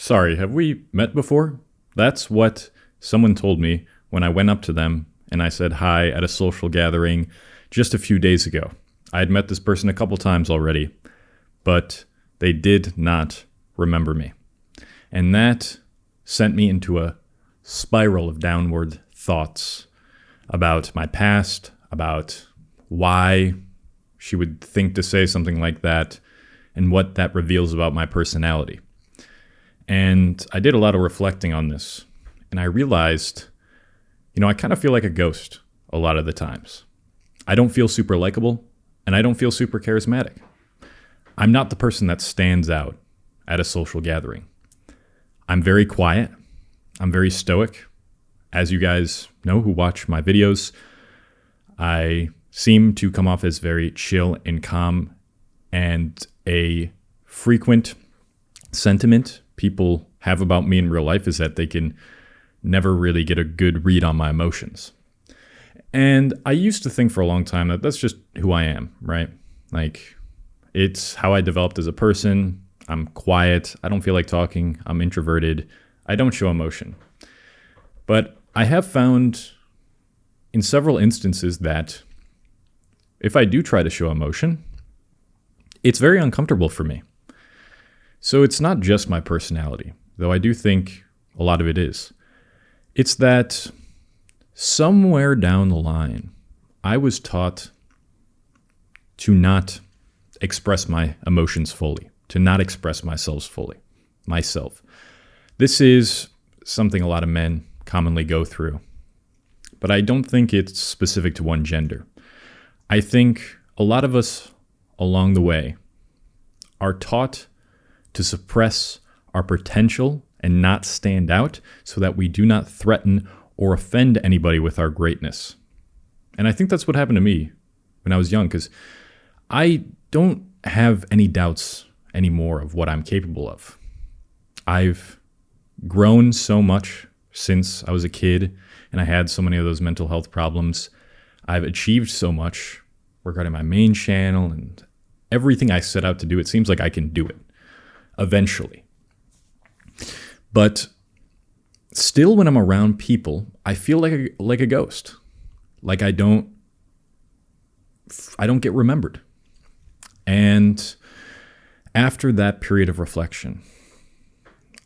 Sorry, have we met before? That's what someone told me when I went up to them and I said hi at a social gathering just a few days ago. I had met this person a couple times already, but they did not remember me. And that sent me into a spiral of downward thoughts about my past, about why she would think to say something like that, and what that reveals about my personality. And I did a lot of reflecting on this, and I realized, I kind of feel like a ghost a lot of the times. I don't feel super likable, and I don't feel super charismatic. I'm not the person that stands out at a social gathering. I'm very quiet. I'm very stoic. As you guys know who watch my videos, I seem to come off as very chill and calm, and a frequent sentiment people have about me in real life is that they can never really get a good read on my emotions. And I used to think for a long time that that's just who I am, right? Like, it's how I developed as a person. I'm quiet. I don't feel like talking. I'm introverted. I don't show emotion. But I have found in several instances that if I do try to show emotion, it's very uncomfortable for me. So it's not just my personality, though I do think a lot of it is. It's that somewhere down the line, I was taught to not express my emotions fully, to not express myself fully, myself. This is something a lot of men commonly go through, but I don't think it's specific to one gender. I think a lot of us along the way are taught to suppress our potential and not stand out so that we do not threaten or offend anybody with our greatness. And I think that's what happened to me when I was young, because I don't have any doubts anymore of what I'm capable of. I've grown so much since I was a kid, and I had so many of those mental health problems. I've achieved so much regarding my main channel, and everything I set out to do, it seems like I can do it eventually. But still, when I'm around people, I feel like a ghost. Like I don't get remembered. And after that period of reflection,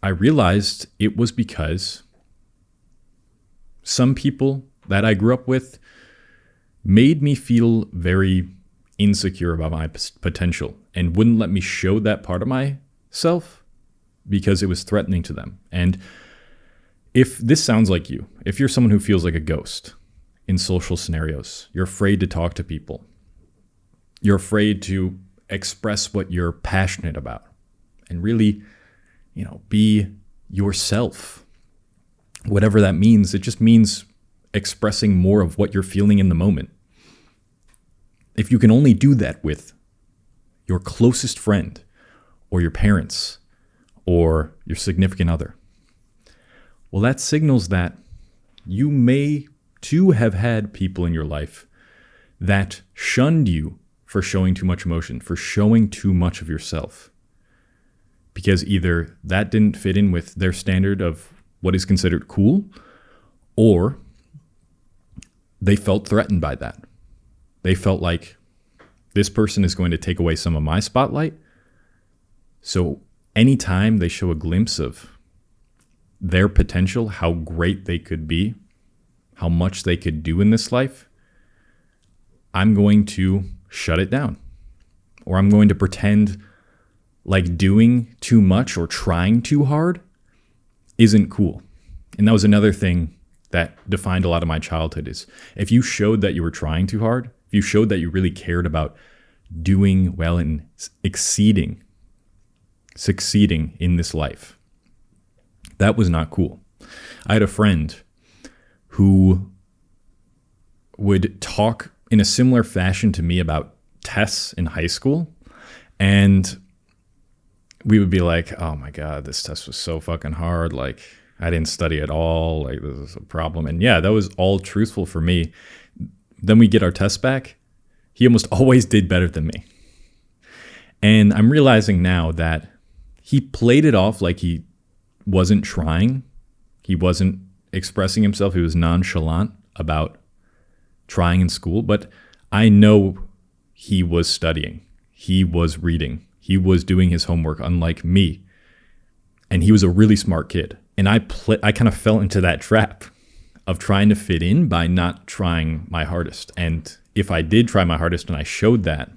I realized it was because some people that I grew up with made me feel very insecure about my potential and wouldn't let me show that part of myself because it was threatening to them. And if this sounds like you, if you're someone who feels like a ghost in social scenarios, you're afraid to talk to people, you're afraid to express what you're passionate about and really, be yourself. Whatever that means, it just means expressing more of what you're feeling in the moment. If you can only do that with your closest friend or your parents or your significant other, well, that signals that you may too have had people in your life that shunned you for showing too much emotion, for showing too much of yourself. Because either that didn't fit in with their standard of what is considered cool, or they felt threatened by that. They felt like this person is going to take away some of my spotlight. So anytime they show a glimpse of their potential, how great they could be, how much they could do in this life, I'm going to shut it down. Or I'm going to pretend like doing too much or trying too hard isn't cool. And that was another thing that defined a lot of my childhood is if you showed that you were trying too hard, if you showed that you really cared about doing well and succeeding in this life, that was not cool. I had a friend who would talk in a similar fashion to me about tests in high school, and we would be like, oh my God, this test was so fucking hard. Like, I didn't study at all. Like, this is a problem. And yeah, that was all truthful for me. Then we get our tests back. He almost always did better than me. And I'm realizing now that he played it off like he wasn't trying. He wasn't expressing himself. He was nonchalant about trying in school. But I know he was studying. He was reading. He was doing his homework, unlike me. And he was a really smart kid. And I kind of fell into that trap of trying to fit in by not trying my hardest. And if I did try my hardest and I showed that,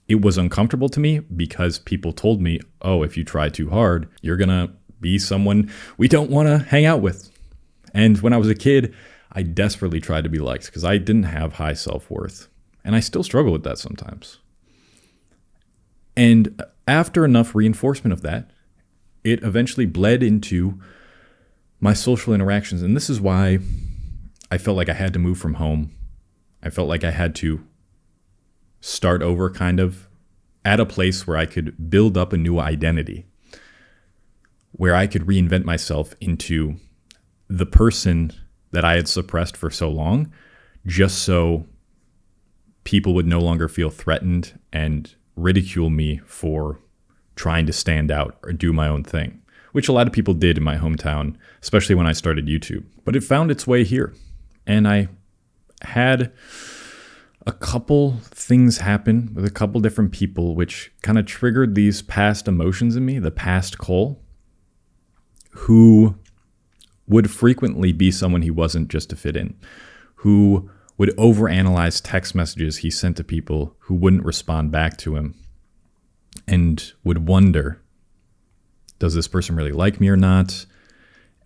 it was uncomfortable to me because people told me, oh, if you try too hard, you're going to be someone we don't want to hang out with. And when I was a kid, I desperately tried to be liked because I didn't have high self-worth. And I still struggle with that sometimes. And after enough reinforcement of that, it eventually bled into my social interactions. And this is why I felt like I had to move from home. I felt like I had to start over kind of at a place where I could build up a new identity, where I could reinvent myself into the person that I had suppressed for so long, just so people would no longer feel threatened and ridicule me for trying to stand out or do my own thing, which a lot of people did in my hometown, especially when I started YouTube. But it found its way here. And I had a couple things happen with a couple different people, which kind of triggered these past emotions in me, the past Cole, who would frequently be someone he wasn't just to fit in, who would overanalyze text messages he sent to people who wouldn't respond back to him, and would wonder, does this person really like me or not?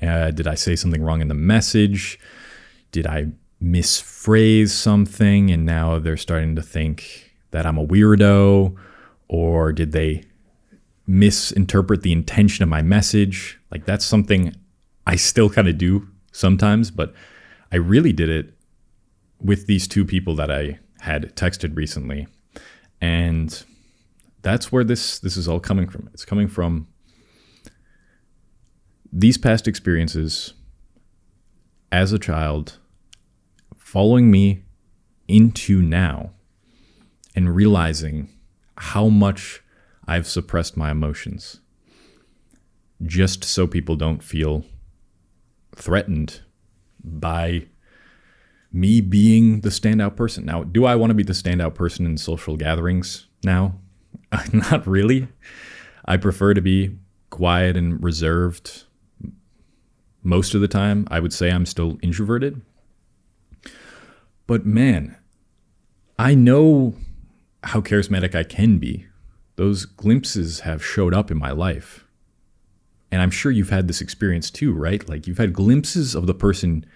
Did I say something wrong in the message? Did I misphrase something and now they're starting to think that I'm a weirdo? Or did they misinterpret the intention of my message? Like, that's something I still kind of do sometimes, but I really did it with these two people that I had texted recently. And that's where this is all coming from. It's coming from these past experiences as a child, following me into now, and realizing how much I've suppressed my emotions just so people don't feel threatened by me being the standout person. Now, do I want to be the standout person in social gatherings now? Not really. I prefer to be quiet and reserved most of the time. I would say I'm still introverted. But man, I know how charismatic I can be. Those glimpses have showed up in my life. And I'm sure you've had this experience too, right? Like, you've had glimpses of the person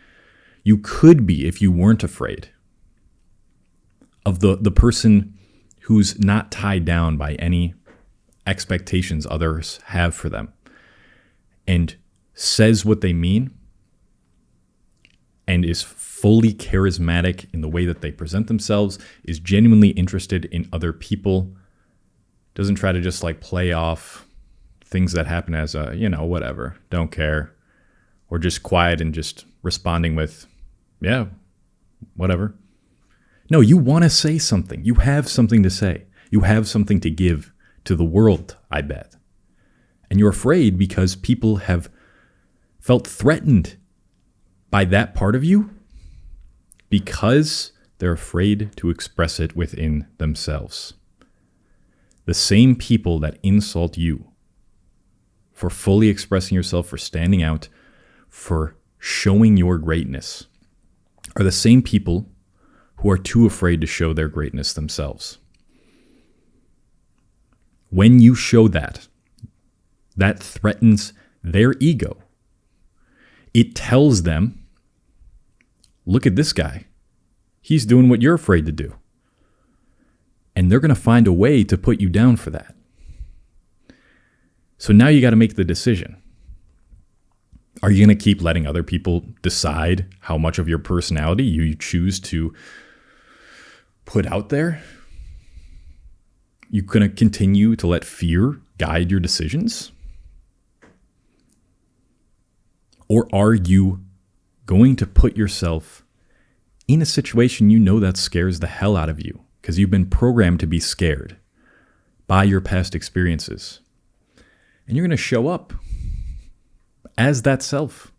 you could be if you weren't afraid. Of the person who's not tied down by any expectations others have for them, and says what they mean, and is fully charismatic in the way that they present themselves, is genuinely interested in other people, doesn't try to just like play off things that happen as a, whatever, don't care, or just quiet and just responding with, yeah, whatever. No, you want to say something. You have something to say. You have something to give to the world, I bet. And you're afraid because people have felt threatened by that part of you because they're afraid to express it within themselves. The same people that insult you for fully expressing yourself, for standing out, for showing your greatness, are the same people who are too afraid to show their greatness themselves. When you show that threatens their ego. It tells them, look at this guy. He's doing what you're afraid to do. And they're going to find a way to put you down for that. So now you got to make the decision. Are you going to keep letting other people decide how much of your personality you choose to put out there? You going to continue to let fear guide your decisions? Or are you going to put yourself in a situation you know that scares the hell out of you because you've been programmed to be scared by your past experiences? And you're going to show up as that self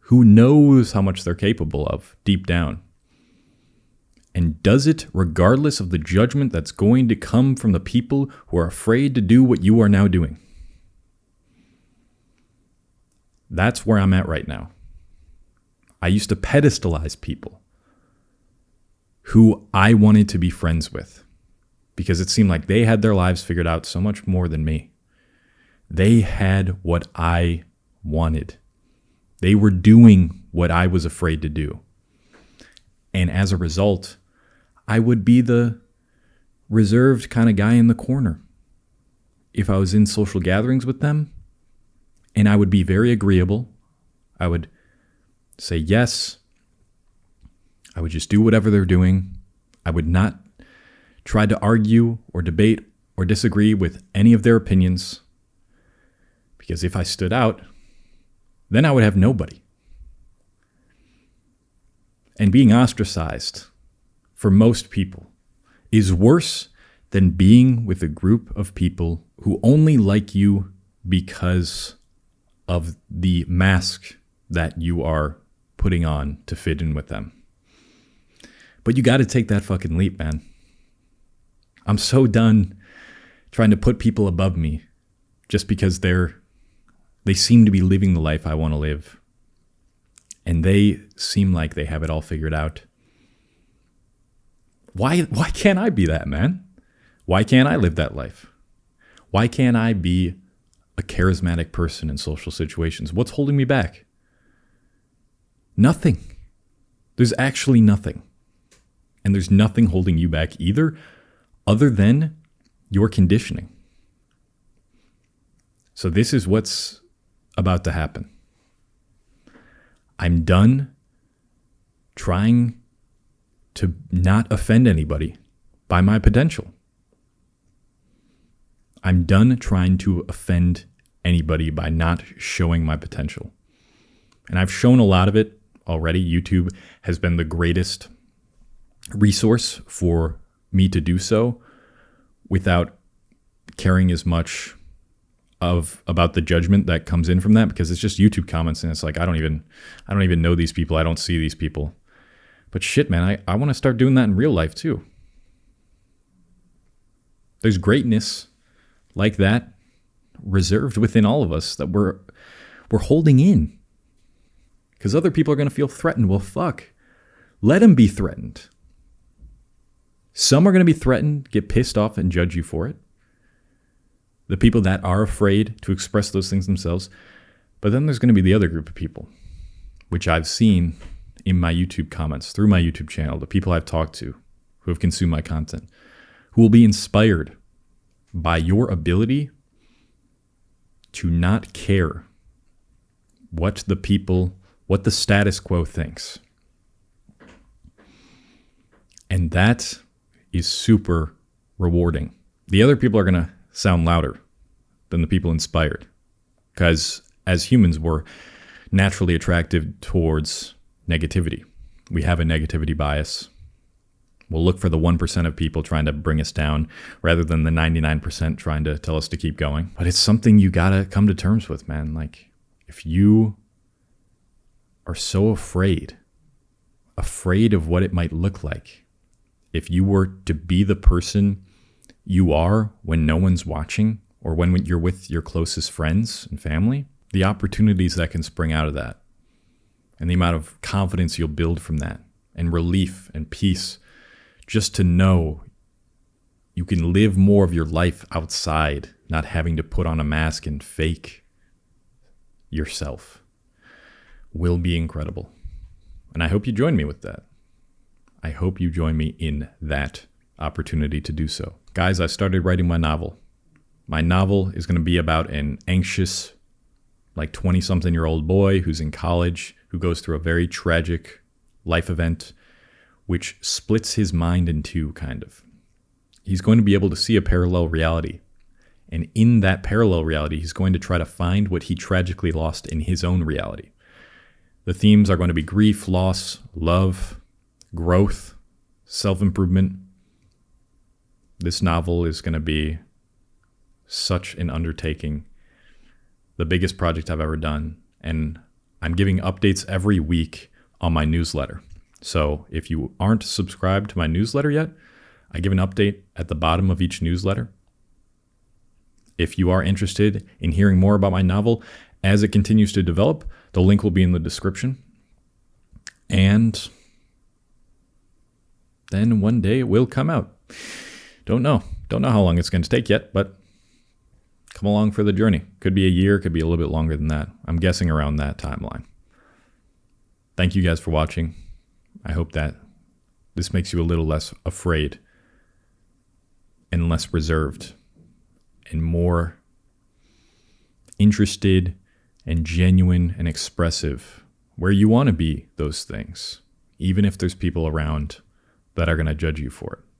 who knows how much they're capable of deep down, and does it regardless of the judgment that's going to come from the people who are afraid to do what you are now doing. That's where I'm at right now. I used to pedestalize people who I wanted to be friends with because it seemed like they had their lives figured out so much more than me. They had what I wanted. They were doing what I was afraid to do. And as a result, I would be the reserved kind of guy in the corner if I was in social gatherings with them. And I would be very agreeable. I would say yes. I would just do whatever they're doing. I would not try to argue or debate or disagree with any of their opinions. Because if I stood out, then I would have nobody. And being ostracized for most people is worse than being with a group of people who only like you because of the mask that you are putting on to fit in with them. But you got to take that fucking leap, man. I'm so done trying to put people above me just because they seem to be living the life I want to live. And they seem like they have it all figured out. Why can't I be that, man? Why can't I live that life? Why can't I be a charismatic person in social situations? What's holding me back? Nothing. There's actually nothing. And there's nothing holding you back either, other than your conditioning. So this is what's about to happen. I'm done trying to not offend anybody by my potential. I'm done trying to offend anybody by not showing my potential. And I've shown a lot of it already. YouTube has been the greatest resource for me to do so without caring as much about the judgment that comes in from that, because it's just YouTube comments and it's like I don't even know these people. I don't see these people. But shit, man, I want to start doing that in real life too. There's greatness like that reserved within all of us that we're holding in. Because other people are going to feel threatened. Well, fuck. Let them be threatened. Some are going to be threatened, get pissed off, and judge you for it. The people that are afraid to express those things themselves. But then there's going to be the other group of people, which I've seen in my YouTube comments, through my YouTube channel, the people I've talked to who have consumed my content, who will be inspired by your ability to not care what the status quo thinks. And that is super rewarding. The other people are going to sound louder than the people inspired, because as humans, we're naturally attracted towards negativity. We have a negativity bias. We'll look for the 1% of people trying to bring us down rather than the 99% trying to tell us to keep going. But it's something you gotta come to terms with, man. Like, if you are so afraid of what it might look like, if you were to be the person you are when no one's watching, or when you're with your closest friends and family, the opportunities that can spring out of that, and the amount of confidence you'll build from that, and relief and peace, just to know you can live more of your life outside, not having to put on a mask and fake yourself, will be incredible. And I hope you join me with that. I hope you join me in that opportunity to do so. Guys, I started writing my novel. My novel is going to be about an anxious, 20-something-year-old boy who's in college, who goes through a very tragic life event, which splits his mind in two, kind of. He's going to be able to see a parallel reality. And in that parallel reality, he's going to try to find what he tragically lost in his own reality. The themes are going to be grief, loss, love, growth, self-improvement. This novel is going to be such an undertaking, the biggest project I've ever done. And I'm giving updates every week on my newsletter. So if you aren't subscribed to my newsletter yet, I give an update at the bottom of each newsletter. If you are interested in hearing more about my novel as it continues to develop, the link will be in the description. And then one day it will come out. Don't know how long it's going to take yet, but come along for the journey. Could be a year, could be a little bit longer than that. I'm guessing around that timeline. Thank you guys for watching. I hope that this makes you a little less afraid and less reserved and more interested and genuine and expressive where you want to be those things, even if there's people around that are going to judge you for it.